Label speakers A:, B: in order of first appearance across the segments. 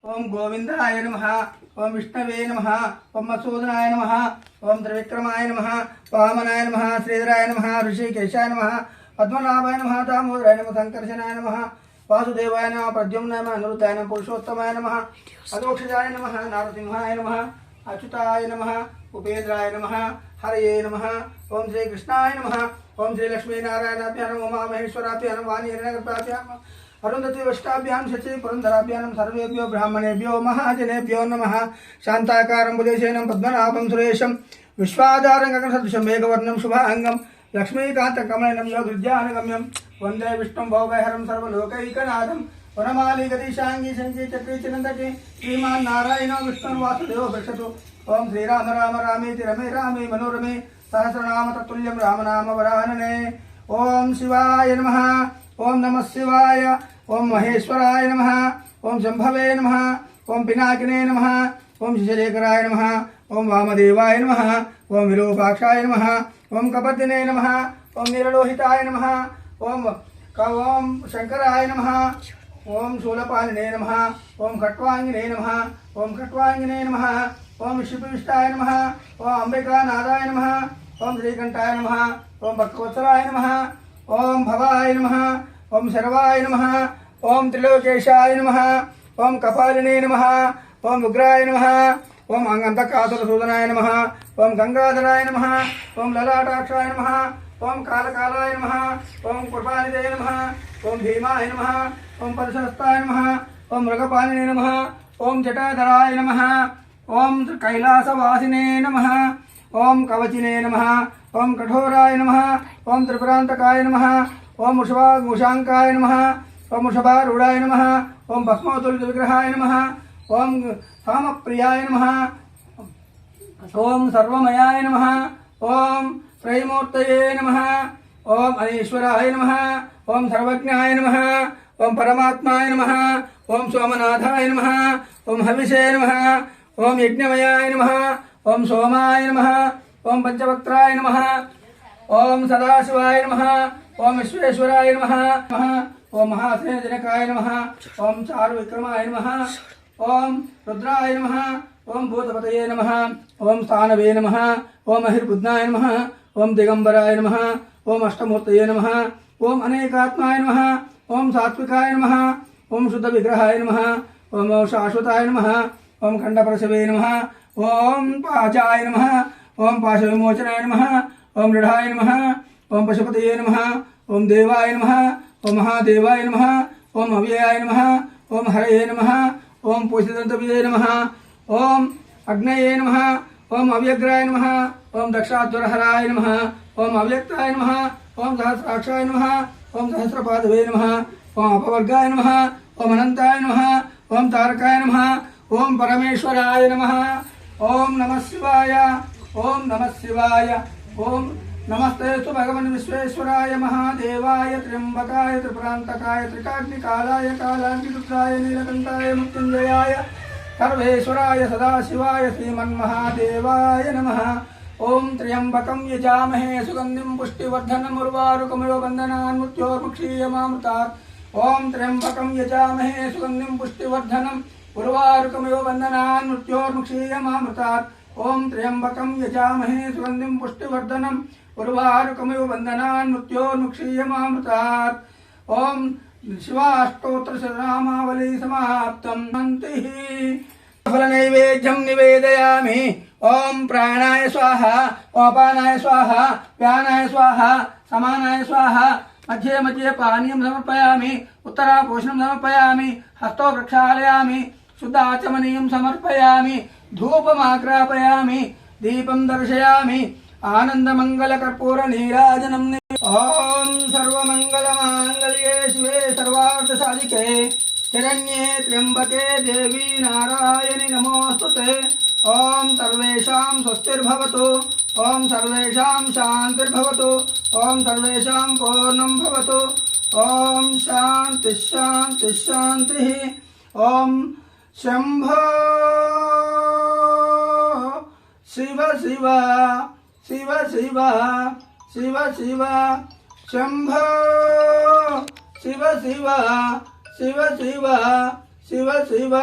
A: ओं गोविंदाय नमः। ओं विष्णवे नमः। ओं मसूदनाय नमः। ओं त्रिविक्रमाय नमः। वामनाय नमः। श्रीधराय नमः। ऋषिकेशाय नमः। पद्मनाभाय नमः। दामोदराय नमः। संकर्षणाय नमः। वासुदेवाय नमः। प्रद्युम्नाय नमः। अनिरुद्धाय नमः। पुरुषोत्तमाय नमः। अदोक्षजाय नमः। नारसिंहाय नमः। अच्युताय नमः। उपेन्द्राय नमः। हरये नमः। ओं श्री कृष्णाय नमः। ओं श्री लक्ष्मी नारायणाभ्यां नमः। उमा महेश्वराभ्यां नमः। वाणी हिरण्यगर्भाभ्यां नमः। अरुंधति वष्टाभ्यां शचि पुरंदराभ्यां सर्वेभ्यो ब्राह्मणेभ्यो महाजनेभ्यो नमः। शांताकारं बुधेशेनं पद्मनाभं सुरेशं विश्वाधारं गगनसदृशं मेघवर्णं शुभांगं लक्ष्मीकान्तं कमलनयनं योगविद्यानुगम्यं वन्दे विष्णुं भवभयहरं सर्वलोकैकनाथं वनमाली गतिशांगी शंकी चक्री चिरंतकी श्रीमान् नारायणो विष्णुर्वासुदेवो भक्षतु। ओं श्रीराम राम रामेति रमे रामे मनोरमे सहस्रनाम तत्तुल्यं रामनाम वरानने। ओं शिवाय नमः। ओं नमः शिवाय। ओं महेश्वराय नमः। ओं शंभवे नमः। ओं पिनाकिने नमः। ओं शिशलेखराय नमः। ओं वामदेवाय नमः। ओं विरूपाक्षाय नमः। ओं कपर्दिने नमः। ओं नीललोहिताय नमः। ओं शंकराय नमः। ओं शूलपाणिने नमः। ओं खट्वांगिने नमः। ओं खट्वांगिने नमः। ओं शिवविष्टाय नमः। ओं अंबिकानाथाय नमः। ओं श्रीकंठाय नमः। ओं भक्तवत्सलाय नमः। ओं भवाय नमः। ओं शर्वाय नमः। ओं त्रिलोकेशाय नमः। ओं कपालिने नमः। ओं उग्राय नमः। ओं अंगंतकासुरसूदनाय नमः। ओं गंगाधराय नमः। ओं ललाटाक्षाय नमः। ओं कालकालाय नमः। ओं कृपानिधे नमः। ओं भीमाय नमः। ओं परशस्ताय नमः। ओं मृगपालिने नमः। ओं जटाधराय नमः। ओं कैलासवासिने नमः। ओं कवचिने नमः। ओं कठोराय नमः। ओं त्रिपुरांतकाय नमः। ओं मुषांकाय नमः। ओं वृषभारूढ़ाय नमः। ओं भस्मोत्तोलितविग्रहाय नमः। ओं कामप्रियाय नमः। ओं सर्वमयाय नमः। ओं त्रयमूर्तये नमः। ओं अनीश्वराय नमः। ओं सर्वज्ञाय नमः। ओं परमात्माय नमः। ओं सोमनाथाय नमः। ओं हविषे नमः। ओं यज्ञमयाय नमः। ओं सोमाय नमः। ओं पंचवक्त्राय नमः। ओं सदाशिवाय नमः। ओं विश्वेश्वराय नमः। ओं महासेनजनकाय नमः। ओं चारुविक्रमाय नमः। ओं रुद्राय नमः। ओं भूतपतये नमः। ओं स्थानवे नमः। ओं महिर्बुद्धाय नमः। ओं दिगंबराय नमः। ओं अष्टमूर्तये नमः। ओं अनेकात्माय नमः। ओं सात्विकाय नमः। ओं शुद्धविग्रहाय नमः। ओं शाश्वताय नमः। ओं खंडप्रसवे नमः। ओं पाचाय नमः। ओं पाशविमोचनाय नमः। ओं दृढ़ाय नमः। ओं पशुपतये नमः। ओं देवाय नमः। ओं महादेवाय नमः। ओं अव्ययाय नमः। ओं हरये नमः। ओं पूषितन्तविजये नमः। ओं अग्नये नमः। ओं अव्यग्राय नमः। ओं दक्षाध्वरहराय नमः। ओं अव्यक्ताय नमः। ओं सहस्राक्षाय नमः। ओं सहस्रपादवे नमः। ओं अपवर्गाय नमः। ओं अनंताय नमः। ओं तारकाय नमः। ओं परमेश्वराय नमः। ओं नमः शिवाय। ओं नमः शिवाय। ओं नमस्ते भगवन् विश्वेश्वराय महादेवाय त्र्यंबकाय त्रिपुरांतकाय त्रिकाग्निकालाय कालाग्निरुद्राय नीलकंठाय मृत्युंजयाय सर्वेश्वराय सदाशिवाय श्रीमन्महादेवाय नमः। ओं त्र्यंबकं यजामहे सुगंधिं पुष्टिवर्धनम् उर्वारुकमिव बन्धनान् मृत्योर्मुक्षीयमामृतात्। ओं त्र्यंबकं यजामहे सुगंधिं पुष्टिवर्धनम् उर्वारुकमिव बन्धनान् मृत्योर्मुक्षीयमामृतात्। ओं त्र्यंबकं यजामहे सुगंधिं पुष्टिवर्धनम् उर्वारुकमिव बन्धनान् मृत्योर्मुक्षीयमामृतात्। ओं शिवाष्टोत्तरशतनामावली समाप्तं शान्तिः। फलनैवेद्यं निवेदयामि। ओं प्राणाय स्वाहा। अपानाय स्वाहा। व्यानाय स्वाहा। समानाय स्वाहा। मध्ये मध्ये पानीयं समर्पयामि। उत्तरापोषणं समर्पयामि। हस्तो प्रक्षालयामि। शुद्धाचमनीयं समर्पयामि। धूपमाग्रापयामि। दीपं दर्शयामि। आनंदमंगलकर्पूर नीराजनं। ओं सर्वमंगलमांगल्ये शिवे सर्वार्थसाधिके शरण्ये त्र्यंबके देवी नारायणि नमोस्तुते। ओं सर्वेषां स्वस्तिर्भवतु। ओं सर्वेषां शान्तिर्भवतु। ओं सर्वेषां पूर्णं भवतु। ओं शान्ति शान्ति शान्तिः। ओं शंभो शिव शिव शिव शिव शिव शिव शंभो शिव शिव शिव शिव शिव शिव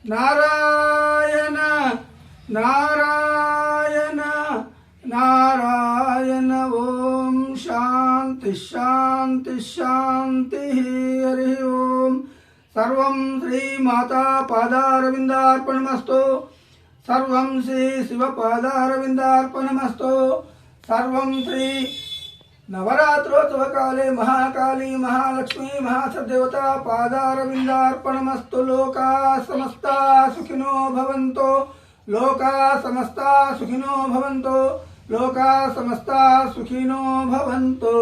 A: నారాయణ నారాయణ నారాయణ. ఓం శాంతి శాంతి శాంతి. హరి ఓం. సర్వం శ్రీ మాతా పాదారవిందార్పణమస్తు. సర్వం శ్రీ శివపాదారవిందార్పణమస్తు. సర్వం శ్రీ నవరాత్రోత్సవకాలే మహాకాళీ మహాలక్ష్మీ మహాసదేవతా పాదారవిందార్పణమస్తు. లోకా సమస్తా సుఖినో భవంతు. లోకా సమస్తా సుఖినో భవంతు. లోకా సమస్తా సుఖినో భవంతు.